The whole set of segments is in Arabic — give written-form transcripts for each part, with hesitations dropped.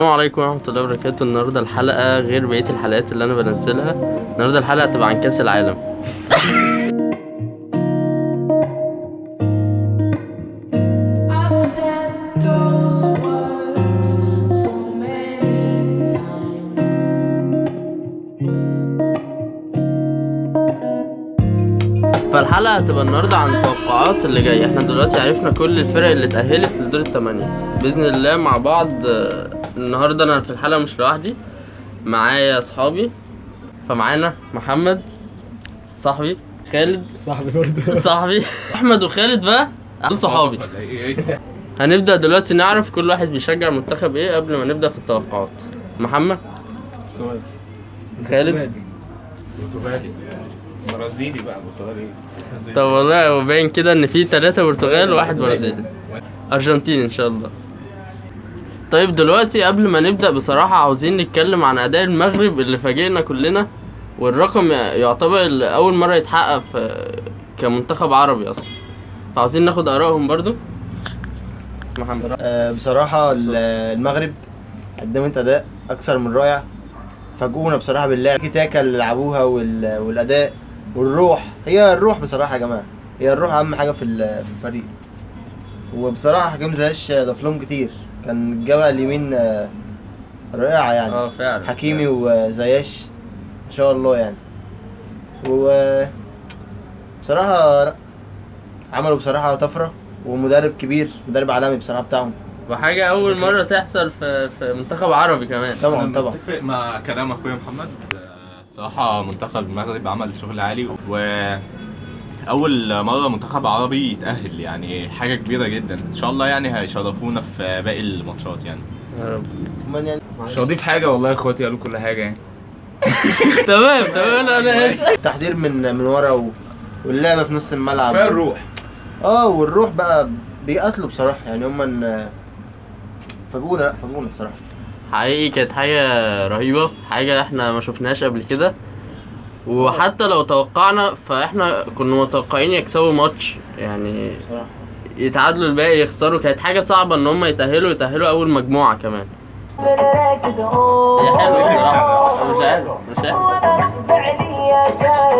السلام عليكم ورحمة الله وبركاته. النهاردة الحلقة غير بقية الحلقات اللي أنا بنزلها. النهاردة الحلقة هتبقى عن كأس العالم. فالحلقة هتبقى النهاردة عن التوقعات اللي جاية. احنا دلوقتي عرفنا كل الفرق اللي اتأهلت لدور الثمانية بإذن الله مع بعض. النهاردة أنا في الحلقة مش لوحدي، معايا أصحابي. فمعانا محمد صاحبي، خالد صاحبي برضه صاحبي، أحمد وخالد بقى دول صحابي. هنبدأ دلوقتي نعرف كل واحد بيشجع منتخب ايه قبل ما نبدأ في التوقعات. محمد، خالد، برتغالي برازيلي بقى. برتغالي طب والله هو باين كده ان في 3 برتغال وواحد برازيلي. ارجنتين ان شاء الله. طيب دلوقتي قبل ما نبدأ بصراحة عاوزين نتكلم عن اداء المغرب اللي فاجئنا كلنا، والرقم يعتبر اول مرة يتحقق في كمنتخب عربي اصلا. فعاوزين ناخد ارائهم برضو. محمد. بصراحة المغرب قدمت أداء أكثر من رائع. فاجئونا بصراحة باللعب، تاكا اللي لعبوها والأداء والروح. هي الروح بصراحة يا جماعة، هي الروح أهم حاجة في الفريق. وبصراحة حكيم زياش ضاف لهم كتير، كان الجبهة اليمين رائعة يعني. فعلا حكيمي وزياش ما شاء الله يعني. بصراحة لا، عملوا بصراحة طفرة، ومدرب كبير، مدرب عالمي بصراحة بتاعهم، وحاجة أول مرة تحصل في منتخب عربي كمان. طبعا. متفق مع كلام اخويا محمد. صراحة منتخب المغرب عمل شغل عالي، وأول مرة منتخب عربي يتأهل، يعني حاجة كبيرة جدا. إن شاء الله يعني هيشرفونا في باقي الماتشات يعني. يا رب. كمان يعني مش هضيف حاجة والله يا اخواتي، قالوا كل حاجة يعني. تمام أنا آسف. التحضير من ورا واللعبة في نص الملعب، كفاية الروح. والروح بقى بيقاتلوا بصراحة يعني. هما فاجئونا بصراحة. حقيقي كانت حاجة رهيبة، حاجة احنا ما شفناهاش قبل كده. وحتى لو توقعنا فاحنا كنا متوقعين يكسبوا ماتش، يعني بصراحة يتعادلوا الباقي يخسروا. كانت حاجة صعبة ان هم يتأهلوا اول مجموعة كمان. هي حلوة بصراحة. مش عارف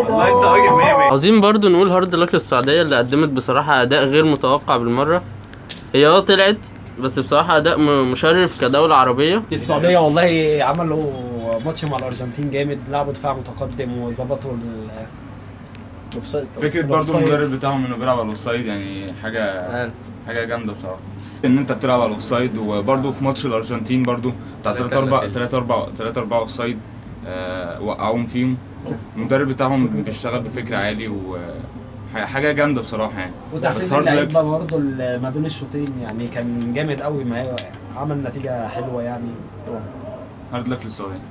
والله انت راجل 100 100. عاوزين برضو نقول هارد لك للسعودية اللي قدمت بصراحة أداء غير متوقع بالمرة. هي طلعت، بس بصراحة أداء مشرف كدولة عربية. السعودية والله عملوا ماتش مع الأرجنتين جامد، لعبوا دفاع متقدم وظبطوا اوفسايد. فكرة برضو المدرب بتاعهم انه بيلعب على الاوفسايد، يعني حاجة جامدة بصراحة. ان انت بتلعب على الاوفسايد، وبرضو في ماتش الارجنتين برضو بتاع 3 4 اوفسايد وقعوهم فيهم. المدرب بتاعهم بيشتغل بفكر عالي، وحاجة جامدة بصراحة يعني. وتحفيز اللعيبة برضه ما بين الشوطين يعني كان جامد قوي، ما عمل نتيجة حلوة يعني. هارد لك للسعودية.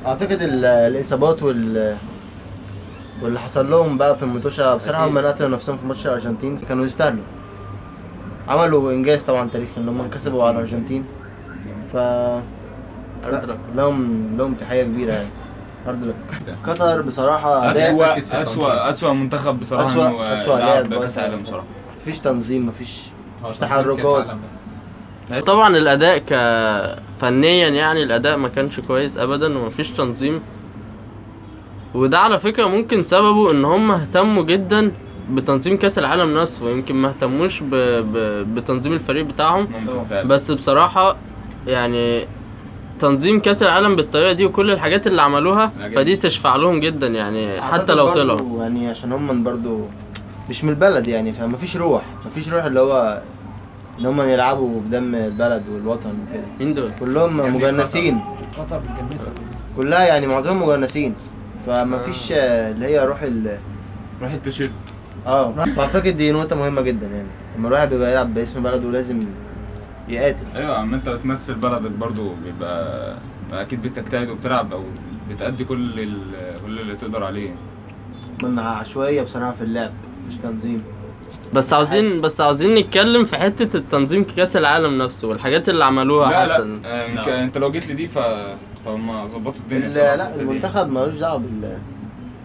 اعتقد الاصابات واللي حصل لهم بقى في المطوشة بصراحة، هم قتلوا نفسهم في ماتش الارجنتين، كانوا يستاهلوا. عملوا انجاز طبعا تاريخي ان هم كسبوا على الارجنتين. ف لهم تحية كبيرة يعني. هارد لك. قطر بصراحة أسوأ منتخب بصراحة. أسوأ لاعب كأس العالم بصراحة. مفيش تنظيم، مفيش تحركات. طبعا الأداء فنيا يعني الأداء ما كانش كويس أبدا، ومفيش تنظيم. وده على فكرة ممكن سببه ان هم اهتموا جدا بتنظيم كأس العالم نفسه، ويمكن ما اهتموش بتنظيم الفريق بتاعهم. بس بصراحة يعني تنظيم كأس العالم بالطريقة دي وكل الحاجات اللي عملوها فدي تشفع لهم جدا يعني، حتى لو طلعوا يعني عشان هم برضو مش من البلد يعني، فمفيش روح اللي هو ان هم يلعبوا بدم البلد والوطن وكده. مين دول؟ كلهم مجنسين. قطر بتجنسها كلها يعني، معظمهم مجنسين. فمفيش اللي هي روح التيشيرت. فاعتقد دي نقطة مهمة جدا يعني، لما الواحد بيبقى يلعب باسم بلده لازم يقاتل. ايوه، اما انت بتمثل بلدك برضو بيبقى اكيد بتجتهد وبتلعب او بتأدي كل اللي تقدر عليه. مع عشوائية بصراحة في اللعب، مش تنظيم. بس عاوزين نتكلم في حتة التنظيم كأس العالم نفسه والحاجات اللي عملوها. لا انت لو جيت لي دي فهم ظبطوا الدنيا. لا المنتخب مالوش دعوة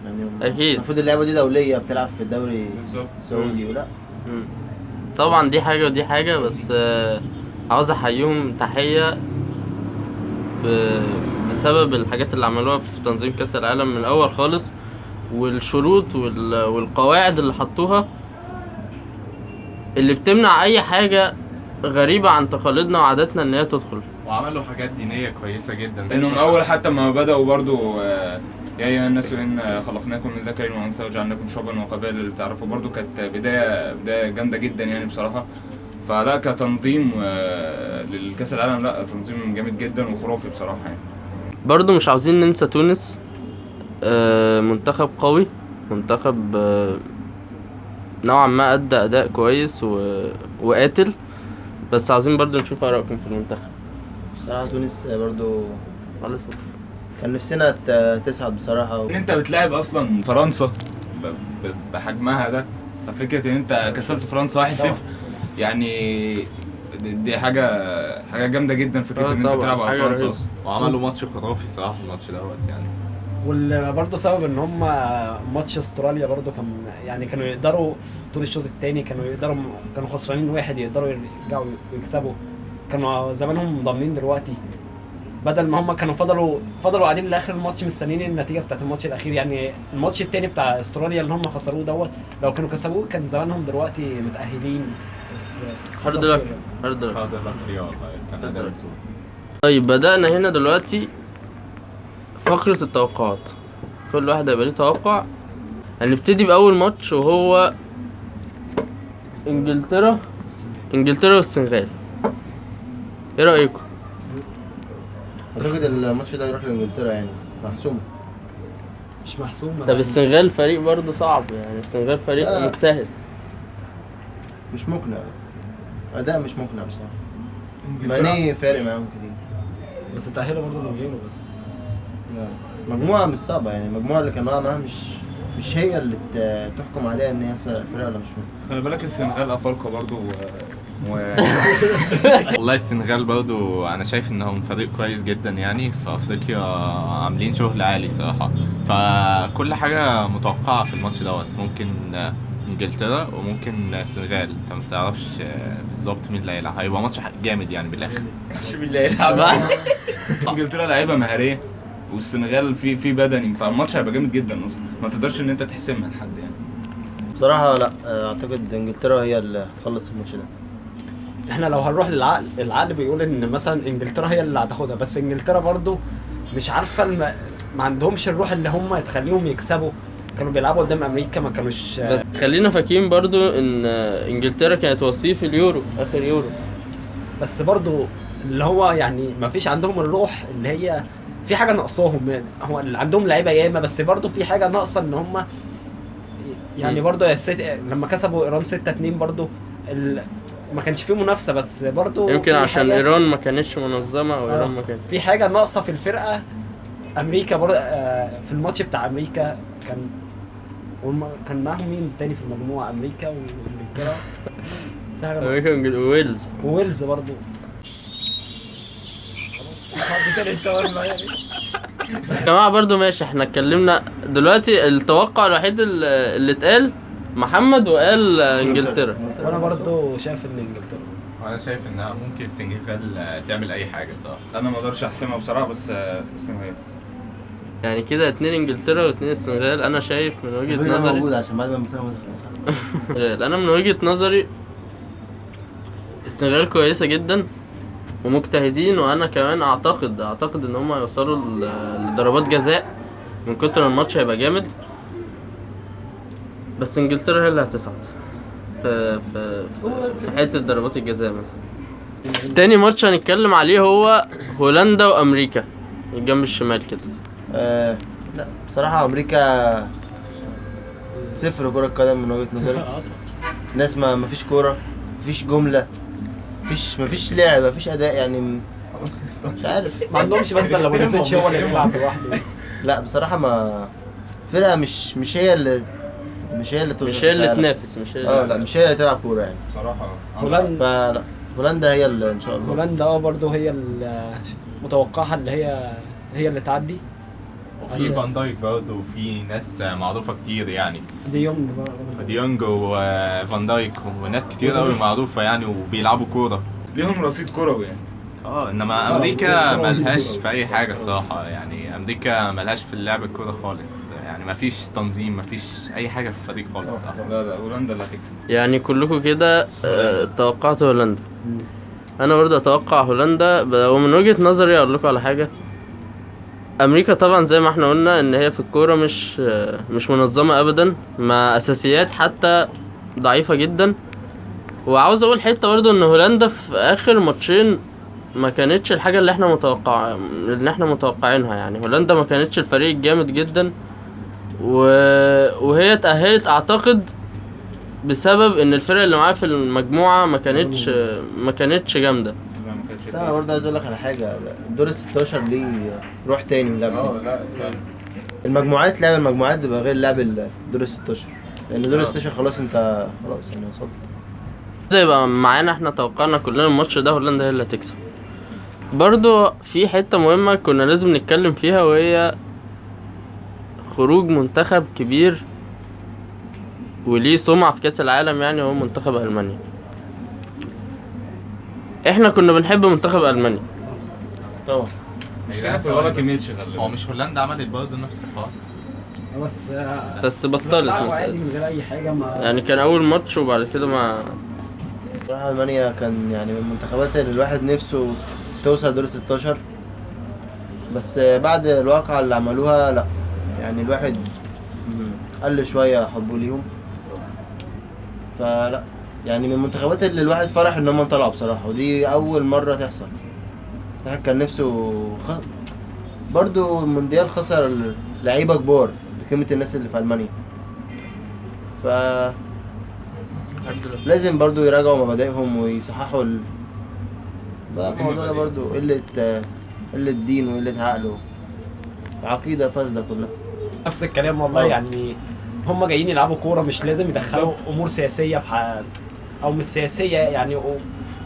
يعني اكيد. المفروض اللعبة دي دولية، بتلعب في الدوري السعودي ولا. طبعا دي حاجة ودي حاجة، بس عاوز احييهم تحية بسبب الحاجات اللي عملوها في تنظيم كأس العالم من الأول خالص، والشروط والقواعد اللي حطوها اللي بتمنع أي حاجة غريبة عن تقاليدنا وعاداتنا إن هي تدخل. وعملوا حاجات دينية كويسة جدا. انهم اول حتى ما بدأوا برضو يا ايها الناس ان خلقناكم من ذكر وانثى وجعلناكم شعوبا وقبائل اللي تعرفوا، برضو كانت بداية جامدة جدا يعني بصراحة. فلا كتنظيم للكأس العالم، لا تنظيم جامد جدا وخرافي بصراحة يعني. برضو مش عاوزين ننسى تونس، منتخب قوي، منتخب نوعا ما أدى أداء كويس وقاتل، بس عاوزين برضو نشوف آرائكم في المنتخب. بصراحة تونس برضو كان نفسنا تصعد بصراحة ان انت بتلاعب اصلا فرنسا بحجمها ده، ففكرة ان انت كسبت فرنسا 1-0 يعني دي حاجة جامدة جدا، فكرة ان انت تلعب على فرنسا اصلا. وعملوا ماتش خرافي الصراحة الماتش دوت يعني. وبرضه سبب ان هم ماتش استراليا برضه كانوا يقدروا طول الشوط الثاني كانوا خسرانين 1 يقدروا يرجعوا ويكسبوا، كانوا زمانهم ضامنين دلوقتي، بدل ما هم كانوا فضلوا قاعدين لاخر الماتش مستنيين النتيجه بتاعت الماتش الاخير. يعني الماتش الثاني بتاع استراليا اللي هم خسروه دوت، لو كانوا كسبوه كان زمانهم دلوقتي متاهلين. بس هارد لك هارد لك. هذا الأخير والله كان أداء مكتوب. طيب بدأنا هنا دلوقتي فقرة التوقعات، كل واحد هيبقى ليه توقع. هنبتدي بأول ماتش وهو انجلترا والسنغال. ايه رأيكم؟ اعتقد الماتش ده هيروح لانجلترا يعني، محسوم. مش محسوم. طب السنغال فريق برضه صعب يعني، السنغال فريق مجتهد. مش مقنع، اداء مش مقنع بصراحة. ماني فارق معاهم كتير، بس تأهلوا برضه من غيره. بس مجموعة مش صعبة يعني، المجموعة اللي كان معاها مش هي اللي تحكم عليها ان هي فرقة ولا مش فرقة. خلي بالك السنغال افارقه برضو والله السنغال برضو انا شايف انهم فريق كويس جدا يعني في افريقيا، عاملين شغل عالي صراحة. فكل حاجة متوقعة في الماتش دوت، ممكن انجلترا وممكن السنغال، انت ما تعرفش بالظبط مين اللي هيلعب. هيبقى ماتش جامد يعني بالاخر. مش بالله يلعب. انجلترا لعيبه مهاريه والسنغال في بدني، فالماتش هيبقى جامد جدا اصلا، ما تقدرش ان انت تحسمها لحد يعني. بصراحة لا، اعتقد انجلترا هي اللي هتخلص الماتش ده. احنا لو هنروح للعقل، العقل بيقول ان مثلا انجلترا هي اللي هتاخدها، بس انجلترا برضو مش عارفه ما عندهمش الروح اللي هم تخليهم يكسبوا. كانوا بيلعبوا قدام امريكا ما كانوش. بس خلينا فاكرين برضو ان انجلترا كانت وصيف اليورو، اخر يورو. بس برضو اللي هو يعني ما فيش عندهم الروح اللي هي في حاجه ناقصاهم يعني. هو اللي عندهم لعيبه ياما، بس برضو في حاجه ناقصه ان هم يعني برضو لما كسبوا ايران 6-2 برضو ما كانش فيه منافسه، بس برضو يمكن عشان ايران ما كانتش منظمه او ايران ما كانت في حاجه ناقصه في الفرقه. امريكا برضو في الماتش بتاع امريكا كان معاهم مين تاني في المجموعه؟ امريكا وانجلترا. امريكا وويلز برضو. يا جماعه برضو ماشي، احنا اتكلمنا دلوقتي. التوقع الوحيد اللي اتقال محمد وقال انجلترا، وانا برضو شايف ان انجلترا. وانا شايف انها ممكن السنغال تعمل اي حاجه صراحه. انا ما اقدرش احسمها بصراحه، بس السنغال يعني كده 2 انجلترا و2 السنغال. انا شايف من وجهة نظري موجود عشان بعد ما بتاخد انا من وجهة نظري السنغال كويسة جدا ومجتهدين، وانا كمان اعتقد ان هم هيوصلوا لضربات جزاء من كتر ما الماتش هيبقى جامد. بس انجلترا هي اللي هتصعد في حتة ضربات الجزاء مثلا. تاني ماتش هنتكلم عليه هو هولندا وامريكا، الجنب الشمال كده. لا بصراحة أمريكا صفر كرة قدم من وجهة نظري. ناس ما فيش كورة، مفيش جملة، مفيش لعب، مفيش أداء يعني. مش عارف، ما عندهمش بس لو بوليسيتش هو اللي بيلعب لوحده. لا بصراحة ما فرقة مش هي اللي تنافس، مش هي اللي تلعب كورة يعني بصراحه. فلا هولندا هي اللي ان شاء الله. هولندا برضه هي المتوقعة اللي هي اللي تعدي. وفي فان دايك برضه، وفي ناس معروفه كتير يعني، دي يونج وفان دايك وناس كتير قوي معروفه يعني وبيلعبوا كوره. ليهم رصيد كروي يعني. انما امريكا ملهاش في اي حاجه الصراحه، يعني امريكا ملهاش في اللعب الكوره خالص، يعني مفيش تنظيم، مفيش اي حاجه في الفريق خالص الصراحه. لا هولندا اللي هتكسب. يعني كلكم كده توقعتوا هولندا. انا برضه اتوقع هولندا ومن وجهة نظري اقول لكم على حاجه. امريكا طبعا زي ما احنا قلنا ان هي في الكوره مش منظمه ابدا، مع اساسيات حتى ضعيفه جدا. وعاوز اقول حته برضه ان هولندا في اخر ماتشين ما كانتش الحاجه اللي احنا متوقعينها. يعني هولندا ما كانتش الفريق الجامد جدا وهي اتأهلت اعتقد بسبب ان الفرق اللي معاها في المجموعه ما كانتش جامده. بس انا برضه عايز اقول لك على حاجه، الدور ال 16 ليه روح تاني من اللعبه. لا فعلا. المجموعات، لعب المجموعات بيبقى غير لعب الدور ال 16، لان دور ال 16 خلاص انت خلاص يعني وصلت. ده يبقى معانا احنا توقعنا كلنا الماتش ده هولندا هي اللي هتكسب. برضو في حته مهمه كنا لازم نتكلم فيها، وهي خروج منتخب كبير وليه سمعة في كأس العالم، يعني هو منتخب ألمانيا. احنا كنا بنحب منتخب ألمانيا طبعا. مش في ولا كيميتش غالبا. هو مش هولندا عملت برضه نفس الحوار؟ بس بطلت عادي من غير اي حاجه، ما يعني كان أول ماتش وبعد كده ما بصراحة ألمانيا كان يعني من المنتخبات اللي الواحد نفسه توصل دور 16، بس بعد الواقعة اللي عملوها لا، يعني الواحد قل شوية حبه ليهم. فلا يعني من المنتخبات اللي الواحد فرح ان هم طلعوا بصراحة، ودي أول مرة تحصل. الواحد كان نفسه برضو المونديال خسر لعيبة كبار بقيمة الناس اللي في ألمانيا، ف لازم برضو يراجعوا مبادئهم ويصححوا بقى الموضوع ده برضو قلة دين وقلة عقل وعقيدة فاسدة كلها. نفس الكلام والله. يعني هم جايين يلعبوا كوره، مش لازم يدخلوا امور سياسيه في حياتهم، او مش سياسيه يعني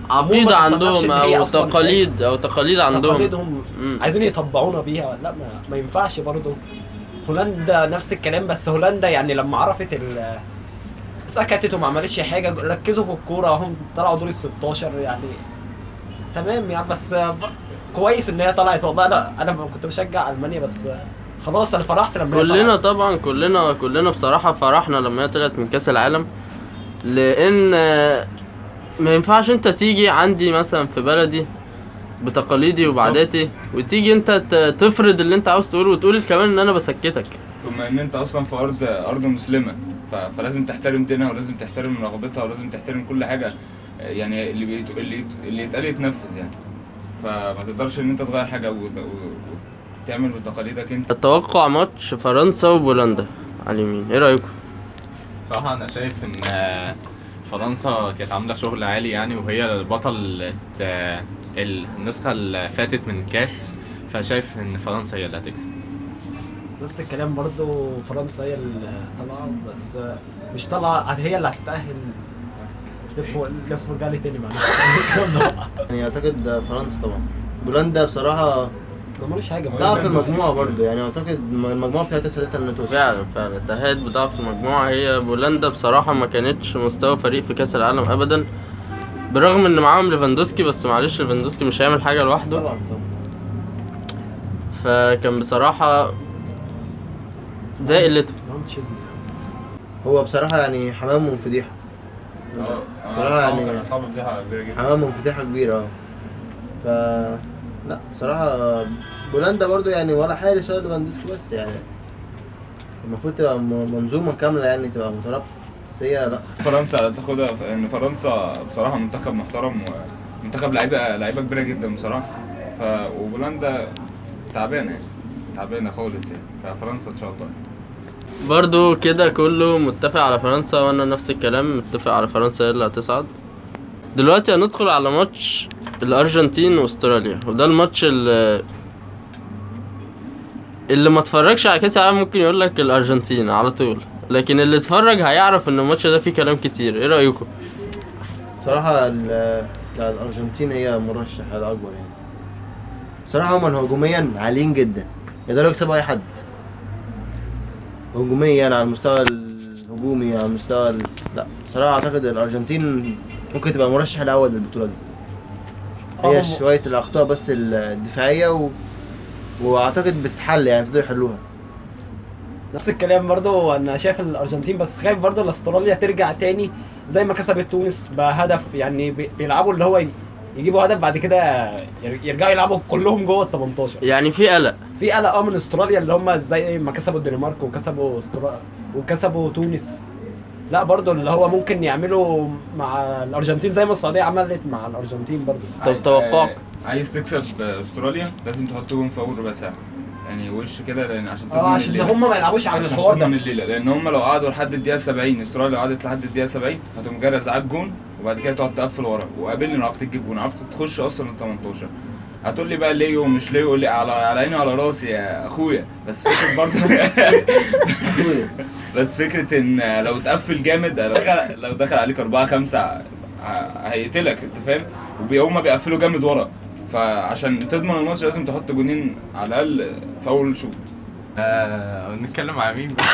عقيدة ما تتصدقش عندهم إن هي أو أصلاً تقاليد عندهم. تقاليدهم عايزين يطبقونا بيها. لا ما ينفعش برضه. هولندا نفس الكلام، بس هولندا يعني لما عرفت سكتت وما عملتش حاجه، ركزوا في الكوره، هم طلعوا دور ال 16 يعني تمام يعني. بس كويس ان هي طلعت والله. انا كنت بشجع المانيا، بس خلاص انا فرحت لما هي كلنا طلعت. طبعا كلنا بصراحة فرحنا لما هي طلعت من كأس العالم، لأن ما ينفعش انت تيجي عندي مثلا في بلدي بتقاليدي وبعاداتي وتيجي انت تفرض اللي انت عاوز تقوله وتقول كمان ان انا بسكتك. ثم ان انت اصلا في ارض مسلمه، فلازم تحترم دينها ولازم تحترم رغبتها ولازم تحترم كل حاجه، يعني اللي يتقال يتنفذ يعني. فما تقدرش ان انت تغير حاجه وتعمل بتقاليدك انت. اتوقع ماتش فرنسا وبولندا على اليمين، ايه رايكم؟ صراحة أنا شايف إن فرنسا كانت عاملة شغل عالي يعني، وهي البطل النسخة اللي فاتت من الكاس، فشايف إن فرنسا هي اللي هتكسب. نفس الكلام برضو. فرنسا هي اللي طالعه، بس مش طالعه هي اللي هتتاهل. لفوا رجالي تاني معانا. يعني اعتقد فرنسا طبعا. بولندا بصراحة ما مالوش حاجه. ضعف المجموعة برضو، يعني اعتقد المجموعة فيها 9 انها توصل. فعلا اتأهلت بضعف المجموعة. هي بولندا بصراحة ما كانتش مستوى فريق في كأس العالم أبدا، برغم ان معاهم ليفاندوسكي، بس معلش ليفاندوسكي مش هيعمل حاجة لوحده. طبعا. فكان بصراحة زي قلته. هو بصراحة يعني حمام فضيحة. بصراحة يعني طبعا فضيحه كبيره جدا. حمام فضيحة كبيرة. ف لا بصراحة بولندا برضو يعني ولا حارس ولا ليفاندوسكي، بس يعني المفروض تبقى منظومة كاملة يعني تبقى مترابطة، بس هي لا. فرنسا تاخدها ان فرنسا بصراحه منتخب محترم ومنتخب لعيبه كبيره جدا بصراحه. وبولندا تعبانه يعني، تعبانه خالص يعني. ففرنسا ان شاء الله. برضو كده كله متفق على فرنسا، وانا نفس الكلام متفق على فرنسا هي اللي هتصعد. دلوقتي هندخل على ماتش الارجنتين واستراليا، وده الماتش اللي ما اتفرجش على كاس العالم ممكن يقول لك الارجنتين على طول، لكن اللي اتفرج هيعرف ان الماتش ده فيه كلام كتير. ايه رايكم؟ صراحة الأرجنتين هي مرشح الأكبر يعني. صراحة هم هجوميا عاليين جدا، يقدروا يكسبوا أي حد هجوميا، على المستوى الهجومي، على المستوى لا صراحة أعتقد الأرجنتين ممكن تبقى مرشح الأول للبطولة دي. هي هم- شويه الاخطاء بس الدفاعيه واعتقد بتتحل يعني يقدروا يحلوها. نفس الكلام برضو، انا شايف الارجنتين، بس خايف برضو الاستراليا ترجع تاني زي ما كسبت تونس بهدف، يعني بيلعبوا اللي هو يجيبوا هدف بعد كده يرجعوا يلعبوا كلهم جوه ال 18. يعني في قلق. في قلق من استراليا اللي هم زي ما كسبوا الدنمارك وكسبوا تونس. لا برضو اللي هو ممكن يعملوا مع الارجنتين زي ما السعوديه عملت مع الارجنتين برضو. طب توقعك؟ عايز تكسب استراليا لازم تحط جون في اول ربع ساعه، يعني وش كده، لان عشان تضمن عشان الليلة. هم ما يلعبوش على عشان الحوار تضمن ده. الليله، لان هم لو قعدوا لحد الدقيقه 70، استراليا لو قعدت لحد الدقيقه 70 هتقوم جايه رازعاك جون، وبعد كده تقعد تقفل ورا، وقابلني لو عرفت تجيب جون، عرفت تخش اصلا ال 18. هتقول لي بقى ليه ومش ليه، قول لي على عيني وعلى راسي يا اخويا، بس فكره برضه بس فكره ان لو تقفل جامد، لو دخل عليك 4-5 هيقتلك، انت فاهم، وهم بيقفلوا جامد ورا، فعشان تضمن الماتش لازم تحط جونين على الاقل في اول شوط. نتكلم على مين بقى؟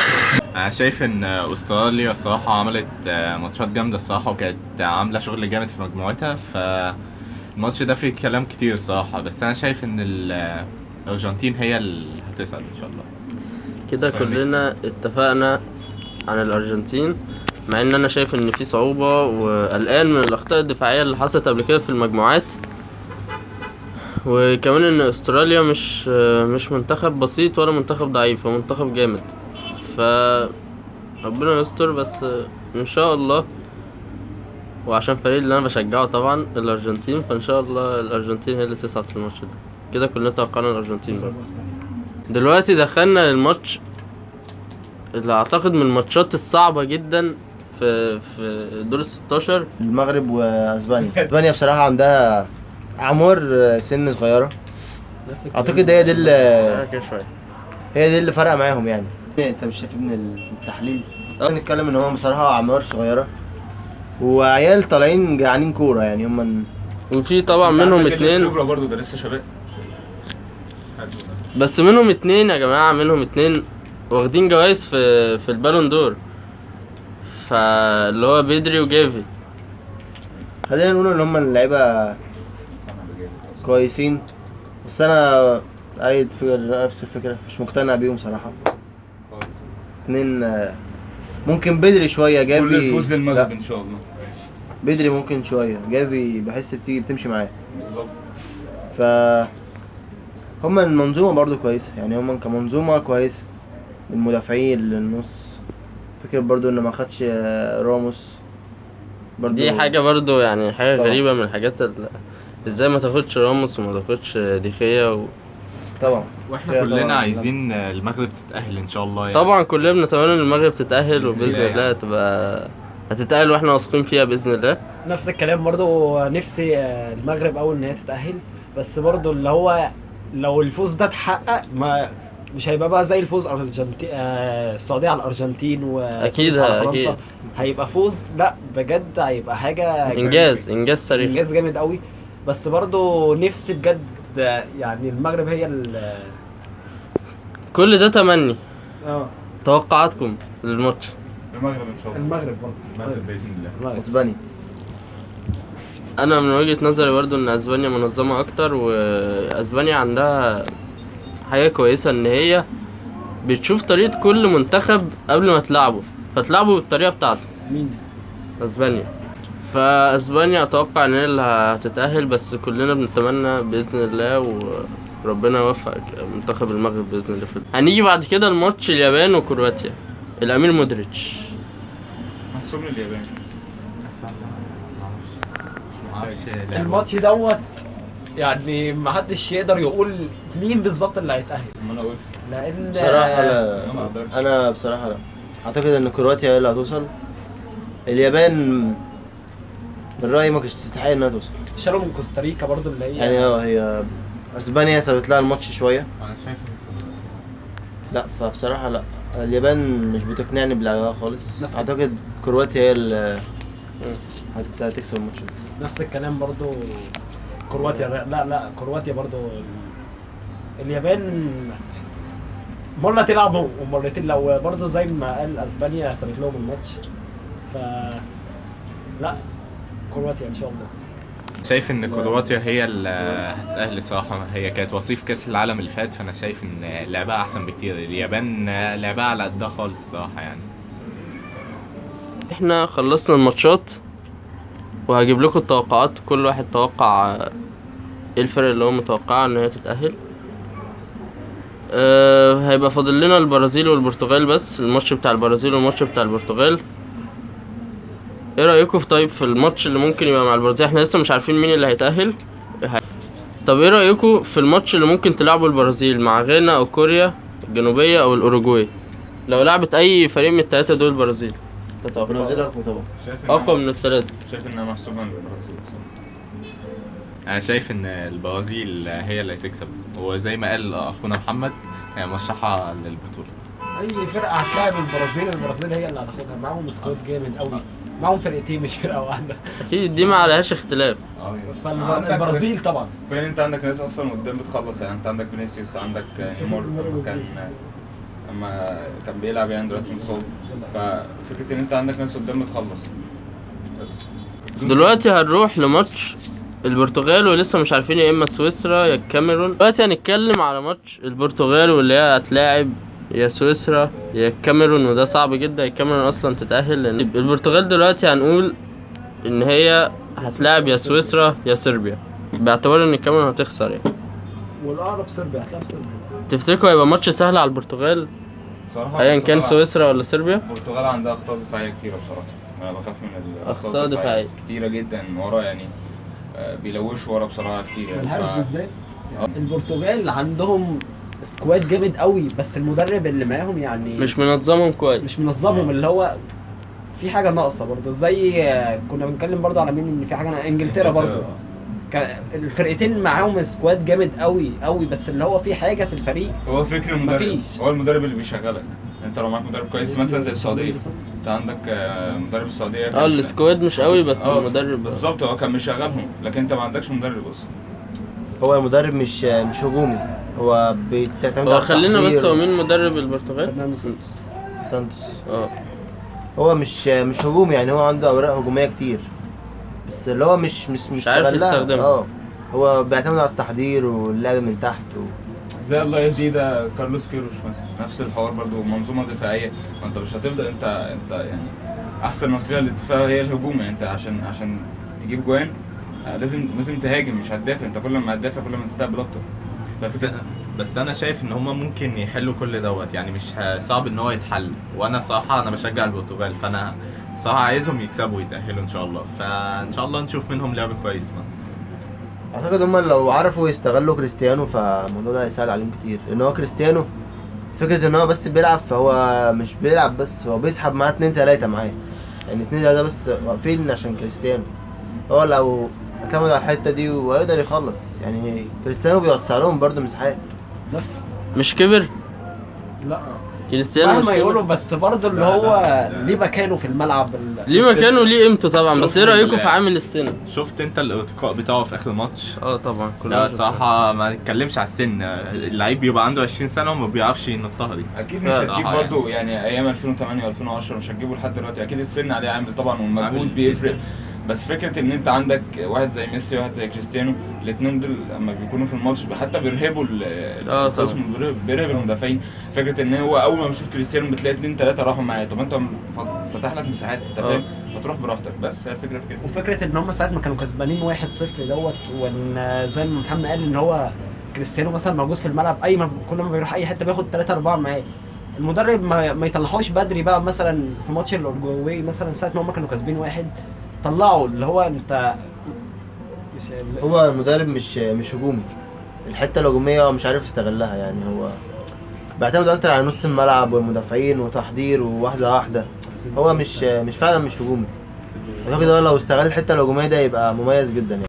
انا شايف ان استراليا الصراحه عملت ماتشات جامده الصراحه، وكانت عامله شغل جامد في مجموعتها، فالماتش ده فيه كلام كتير الصراحه، بس انا شايف ان الارجنتين هي اللي هتصعد ان شاء الله. كده كلنا اتفقنا عن الارجنتين، مع ان انا شايف ان في صعوبة وقلقان من الاخطاء الدفاعية اللي حصلت قبل كده في المجموعات، وكمان ان استراليا مش منتخب بسيط ولا منتخب ضعيف، هو منتخب جامد، ف ربنا يستر بس ان شاء الله. وعشان فريق اللي انا بشجعه طبعا الارجنتين، فان شاء الله الارجنتين هي اللي تصعد في الماتش ده. كده كلنا توقعنا الارجنتين برضه. دلوقتي دخلنا للماتش اللي اعتقد من الماتشات الصعبة جدا في دور ال16. المغرب واسبانيا. اسبانيا بصراحه عندها اعمار سن صغيره، نفس الكلام. اعتقد هي دي كده شوية. هي دي اللي فرق معاهم يعني. انت مش شايف من التحليل نتكلم ان هم بصراحه اعمار صغيره وعيال طالعين جعانين كوره يعني هم. وفي طبعا منهم اتنين، خبره برضه، ده لسه شباب. بس منهم اتنين يا جماعة، منهم اتنين واخدين جوائز في البالون دور، فاللي هو بيدري وجافي. خلينا نقول ان هم اللعيبه كويسين، بس انا عايد في نفس الفكره، مش مقتنع بيهم صراحه. اتنين ممكن بدري شويه، جافي كل الفوز للمغرب لا، ان شاء الله. بدري ممكن شويه، جافي بحس بتمشي معاه. بالظبط. ف هم المنظومه برضو كويسه يعني، هم كمنظومه كويسه، المدافعين للنص. فكرة برضو ان ما خدش راموس برضو دي حاجة برضو يعني حاجة طبعا. غريبة من الحاجات ازاي ما تاخدش راموس وما تاخدش ديخيا طبعا. واحنا كده كلنا طبعاً. عايزين المغرب تتأهل ان شاء الله يعني. طبعا كلنا بنتمنى ان المغرب تتأهل، بإذن وبإذن الله الله يعني. هتتأهل واحنا واثقين فيها بإذن الله. نفس الكلام برضو، نفسي المغرب اول ان هي تتأهل، بس برضو اللي هو لو الفوز ده اتحقق ما مش هيبقى بقى زي الفوز الارجنتين السعوديه على الارجنتين أكيد، على فرنسا. أكيد. هيبقى فوز، لا بجد هيبقى حاجه انجاز تاريخي. انجاز جامد قوي. بس برضو نفسي بجد يعني المغرب هي كل ده تمني. اه توقعاتكم للماتش؟ المغرب ان شاء الله. المغرب برضو المغرب باذن الله. اسبانيا. انا من وجهة نظري برضو ان اسبانيا منظمة اكتر، واسبانيا عندها حاجة كويسة ان هي بتشوف طريقة كل منتخب قبل ما تلعبه، فتلعبه بالطريقة بتاعته. مين؟ اسبانيا. فاسبانيا اتوقع ان هي اللي هتتأهل، بس كلنا بنتمنى باذن الله وربنا يوفق منتخب المغرب باذن الله. هنيجي بعد كده الماتش اليابان وكرواتيا، الامير مودريتش. محسوب لليابان. الماتش دوت يعني ما حدش يقدر يقول مين بالظبط اللي هيتأهل، ما انا قلت لان بصراحة لا، أنا ما أقدرش. انا بصراحة لا، اعتقد ان كرواتيا هي اللي هتوصل. اليابان من رأيي ما كانتش تستحق انها توصل شالوا من كوستاريكا برضو اللي هي يعني. هي اسبانيا سابت لها الماتش شوية، انا شايف لا فبصراحة لا، اليابان مش بتقنعني بلعبها خالص. نفس- اعتقد كرواتيا هي اللي هتكسب الماتش ده. نفس الكلام برضو. كرواتيا لا كرواتيا برضو. اليابان مرة تلعب ومرتين، لو برضو زي ما قال اسبانيا سابت لهم الماتش، ف لا كرواتيا ان شاء الله. شايف ان كرواتيا هي اللي هتتأهل صراحة. هي كانت وصيف كأس العالم اللي فات، فانا شايف ان لعبها احسن بكتير. اليابان لعبها على قدها خالص صراحة يعني. احنا خلصنا الماتشات وهجيب لكم التوقعات، كل واحد توقع ايه الفرق اللي هو متوقعها ان هي تتأهل. هيبقى فاضل لنا البرازيل والبرتغال بس، الماتش بتاع البرازيل والماتش بتاع البرتغال. ايه رأيكم طيب في الماتش اللي ممكن يبقى مع البرازيل؟ احنا لسه مش عارفين مين اللي هيتأهل. طب ايه رأيكم في الماتش اللي ممكن تلعبوا البرازيل مع غانا او كوريا الجنوبية او الاوروجواي؟ لو لعبت اي فريق من التلاتة دول البرازيل تتوقع البرازيل اقوى طبعا. اقوى من التلاتة. شايف انها محسوبه للبرازيل بصراحة. انا شايف ان البرازيل هي اللي هتكسب، وزي ما قال اخونا محمد هي مرشحة للبطولة. اي فرقه هتلاعب البرازيل هي اللي هتاخدها. معاهم سكواد جامد قوي، معاهم فرقتين مش فرقه واحده. اكيد دي ما عليهاش اختلاف. فالبرازيل طبعا. فين انت عندك ناس اصلا قدام بتخلص يعني. انت عندك فينيسيوس، عندك نيمار لما كان بيلعب يعني دلوقتي مصاب. ففكره ان انت عندك ناس قدام بتخلص بس. دلوقتي هنروح لماتش البرتغال ولسه مش عارفين يا اما سويسرا يا الكاميرون. دلوقتي هنتكلم على ماتش البرتغال واللي هي هتلاعب يا سويسرا يا الكاميرون، وده صعب جدا الكاميرون اصلا تتأهل، لان البرتغال دلوقتي هنقول ان هي هتلاعب يا سويسرا يا صربيا، باعتبار ان الكاميرون هتخسر يعني. والاقرب صربيا، هتلاعب صربيا. تفتكروا هيبقى ماتش سهل على البرتغال ايا كان سويسرا ولا صربيا؟ البرتغال عندها اخطاء دفاعيه كتيره بصراحه. انا بخاف من اخطاء دفاعيه كتيره جدا ورا يعني. بيلوشوا ورا بصراحه كتير يعني. الحارس بالذات. البرتغال عندهم سكواد جامد قوي، بس المدرب اللي معاهم يعني مش منظمهم كويس، مش منظمهم، اللي هو في حاجه ناقصه برضه. زي كنا بنتكلم برضه على مين ان في حاجه انجلترا برضه. الفرقتين معاهم سكواد جامد قوي بس اللي هو في حاجه في الفريق. هو فكر المدرب، مفيش. هو المدرب اللي بيشغلك. انت لو معاك مدرب كويس مثلا زي السعوديه، انت عندك مدرب السعوديه السكواد مش قوي بس المدرب بالظبط هو كان مشغلهم، لكن انت ما عندكش مدرب اصلا. هو المدرب مش هجومي، هو بيعتمد هو خلينا بس، هو مين مدرب البرتغال؟ سانتوس. هو مش هجومي يعني، هو عنده اوراق هجوميه كتير بس اللي هو مش عارف يستخدمها. هو بيعتمد على التحضير واللعب من تحت زي الله يهديه ده كارلوس كيروش مثلا، نفس الحوار برضو. منظومه دفاعيه، ما انت مش هتفضل انت يعني احسن وسيله للدفاع هي الهجوم يعني. انت عشان تجيب جوان لازم تهاجم مش هتدافع. انت كل ما هتدافع كل ما تستقبل اكتر. بس انا شايف ان هما ممكن يحلوا كل دوت يعني، مش صعب ان هو يتحل. وانا صراحه انا بشجع البرتغال، فانا صراحه عايزهم يكسبوا ويتاهلوا ان شاء الله. فان شاء الله نشوف منهم لعب كويس. اعتقد هما لو عرفوا يستغلوا كريستيانو فالموضوع ده هيسهل عليهم كتير، لان هو كريستيانو فكره ان هو بس بيلعب، فهو مش بيلعب بس، هو بيسحب معاه 2-3 معاه يعني. 2-3 بس واقفين عشان كريستيانو. هو لو اعتمد على الحته دي وهيقدر يخلص يعني. كريستيانو بيوسع لهم برده مساحات. نفس مش كبر؟ لا كريستيانو مش مهما كبر يقولوا، بس برضه اللي هو ليه مكانه في الملعب. ليه مكانه ليه قيمته طبعا. بس ايه رايكم في عامل السن؟ شفت انت الارتقاء بتاعه في اخر ماتش؟ طبعا لا صراحه ما نتكلمش على السن. اللعيب بيبقى عنده 20 سنه وما بيعرفش ينطها دي. اكيد مش هتجيب برضه يعني ايام 2008 و2010 مش هتجيبه لحد دلوقتي. اكيد السن عليه عامل طبعا، والمجهود بيفرق. بس فكره ان انت عندك واحد زي ميسي وواحد زي كريستيانو، الاثنين دول لما بيكونوا في الماتش حتى بيرهبوا الخصم، بيرهب المدافعين. فكره ان هو اول ما بيشوف كريستيانو بتلاقي 2-3 راحوا معاه. طب انت فتح لك مساحات، انت فاهم، فتروح براحتك. بس هي الفكره في كده. وفكره ان هم ساعه ما كانوا كسبانين 1-0 دوت، وان زي ما محمد قال ان هو كريستيانو مثلا موجود في الملعب، كل ما بيروح اي حته بياخد 3-4 معاه. المدرب ما يطلعوش بدري بقى. مثلا في ماتش الاورجواي مثلا ساعه ما هم كانوا كاسبين 1 طلعوا اللي هو انت هو المدرب مش هجومي. الحته الهجوميه هو مش عارف يستغلها يعني. هو بيعتمد اكتر على نص الملعب والمدافعين وتحضير وواحده واحده. هو مش فعلا مش هجومي. اعتقد هو لو استغل الحته الهجوميه ده يبقى مميز جدا يعني.